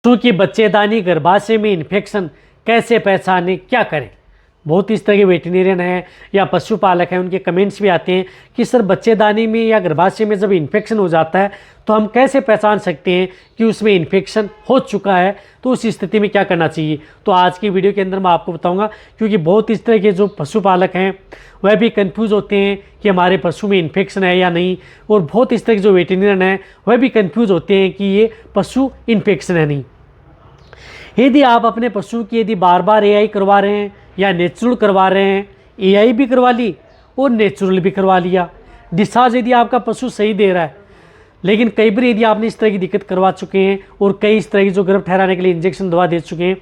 पशु की बच्चेदानी गर्भाशय में इन्फेक्शन कैसे पहचानें, क्या करें। बहुत इस तरह के वेटरनरियन हैं या पशुपालक हैं, उनके कमेंट्स भी आते हैं कि सर बच्चेदानी में या गर्भाशय में जब इन्फेक्शन हो जाता है तो हम कैसे पहचान सकते हैं कि उसमें इन्फेक्शन हो चुका है, तो उस स्थिति में क्या करना चाहिए। तो आज की वीडियो के अंदर मैं आपको बताऊंगा, क्योंकि बहुत इस तरह के जो पशुपालक हैं वह भी कंफ्यूज होते हैं कि हमारे पशु में इन्फेक्शन है या नहीं, और बहुत इस तरह के जो वेटरनरियन हैं वह भी कंफ्यूज होते हैं कि ये पशु इन्फेक्शन है नहीं। यदि आप अपने पशु की यदि बार बार एआई करवा रहे हैं या नेचुरल करवा रहे हैं, एआई भी करवा ली और नेचुरल भी करवा लिया, डिस्चार्ज यदि आपका पशु सही दे रहा है, लेकिन कई बार यदि आपने इस तरह की दिक्कत करवा चुके हैं और कई इस तरह की जो गर्भ ठहराने के लिए इंजेक्शन दवा दे चुके हैं,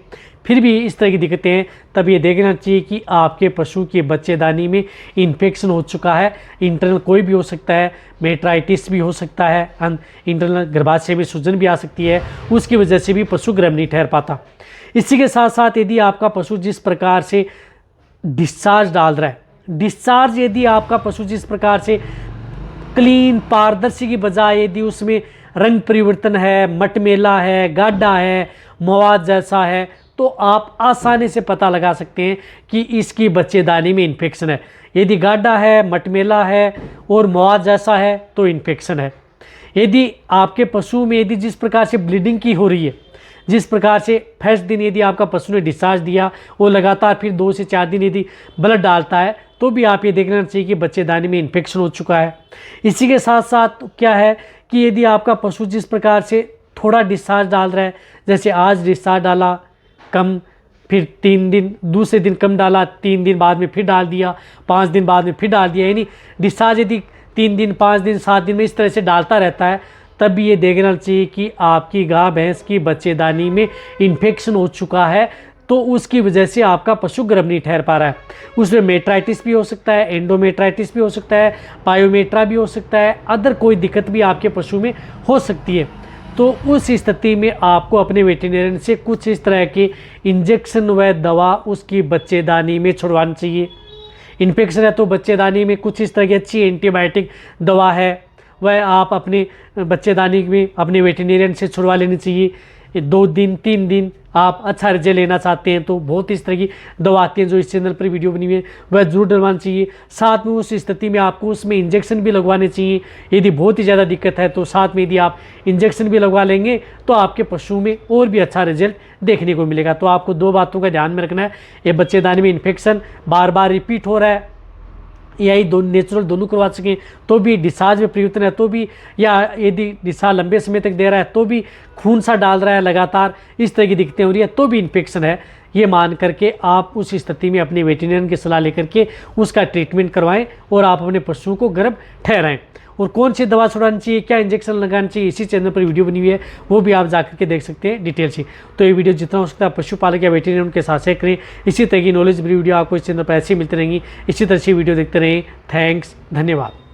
फिर भी इस तरह की दिक्कतें हैं, तब ये देखना चाहिए कि आपके पशु की बच्चेदानी में इन्फेक्शन हो चुका है। इंटरनल कोई भी हो सकता है, मेट्राइटिस भी हो सकता है, इंटरनल गर्भाशय में सूजन भी आ सकती है, उसकी वजह से भी पशु गर्भ नहीं ठहर पाता। इसी के साथ साथ यदि आपका पशु जिस प्रकार से डिस्चार्ज डाल रहा है, डिस्चार्ज यदि आपका पशु जिस प्रकार से क्लीन पारदर्शी की बजाय यदि उसमें रंग परिवर्तन है, मटमेला है, गाढ़ा है, मवाद जैसा है, तो आप आसानी से पता लगा सकते हैं कि इसकी बच्चेदानी में इन्फेक्शन है। यदि गाढ़ा है, मटमेला है और मवाद जैसा है तो इन्फेक्शन है। यदि आपके पशु में यदि जिस प्रकार से ब्लीडिंग की हो रही है, जिस प्रकार से फर्स्ट दिन यदि आपका पशु ने डिस्चार्ज दिया और लगातार फिर 2 से 4 दिन यदि ब्लड डालता है, तो भी आप ये देखना चाहिए कि बच्चेदानी में इन्फेक्शन हो चुका है। इसी के साथ साथ क्या है कि यदि आपका पशु जिस प्रकार से थोड़ा डिस्चार्ज डाल रहा है, जैसे आज डिस्चार्ज डाला कम, फिर 3 दिन दूसरे दिन कम डाला, 3 दिन बाद में फिर डाल दिया, 5 दिन बाद में फिर डाल दिया, यानी डिस्चार्ज यदि 3 दिन 5 दिन 7 दिन में इस तरह से डालता रहता है, तब भी ये देखना चाहिए कि आपकी गाय भैंस की बच्चेदानी में इन्फेक्शन हो चुका है, तो उसकी वजह से आपका पशु गर्भ नहीं ठहर पा रहा है। उसमें मेट्राइटिस भी हो सकता है, एंडोमेट्राइटिस भी हो सकता है, पायोमेट्रा भी हो सकता है, अदर कोई दिक्कत भी आपके पशु में हो सकती है। तो उस स्थिति में आपको अपने वेटरनरियन से कुछ इस तरह के इंजेक्शन व दवा उसकी बच्चेदानी में छुड़वानी चाहिए। इन्फेक्शन है तो बच्चेदानी में कुछ इस तरह की अच्छी एंटीबायोटिक दवा है, वह आप अपने बच्चेदानी में अपने वेटरनरियन से छुड़वा लेनी चाहिए। 2 दिन 3 दिन आप अच्छा रिजल्ट लेना चाहते हैं तो बहुत इस तरह की दवा आती है जो इस चैनल पर वीडियो बनी हुई है, वह जरूर डलवानी चाहिए। साथ में उस स्थिति में आपको उसमें इंजेक्शन भी लगवाने चाहिए। यदि बहुत ही ज़्यादा दिक्कत है तो साथ में यदि आप इंजेक्शन भी लगवा लेंगे तो आपके पशु में और भी अच्छा रिजल्ट देखने को मिलेगा। तो आपको 2 बातों का ध्यान में रखना है। ये बच्चेदानी में इन्फेक्शन बार बार रिपीट हो रहा है, एआई दोनों नेचुरल दोनों करवा सकें तो भी, डिस्चार्ज में परिवर्तन है तो भी, या यदि डिस्चार्ज लंबे समय तक दे रहा है तो भी, खून सा डाल रहा है लगातार, इस तरह की दिक्कतें हो रही है तो भी इन्फेक्शन है, ये मान करके आप उस स्थिति में अपने वेटरनरियन की सलाह लेकर के उसका ट्रीटमेंट करवाएं और आप अपने पशुओं को गर्भ ठहराएं। और कौन सी दवा छुड़ानी चाहिए, क्या इंजेक्शन लगाना चाहिए, इसी चैनल पर वीडियो बनी हुई है, वो भी आप जाकर के देख सकते हैं डिटेल से। तो ये वीडियो जितना हो सकता है पशुपालक या वेटरनरियन के साथ शेयर करें। इसी तरह की नॉलेज भरी वीडियो आपको इस चैनल पर ऐसे ही मिलती रहेंगी। इसी तरह से वीडियो देखते रहें। थैंक्स, धन्यवाद।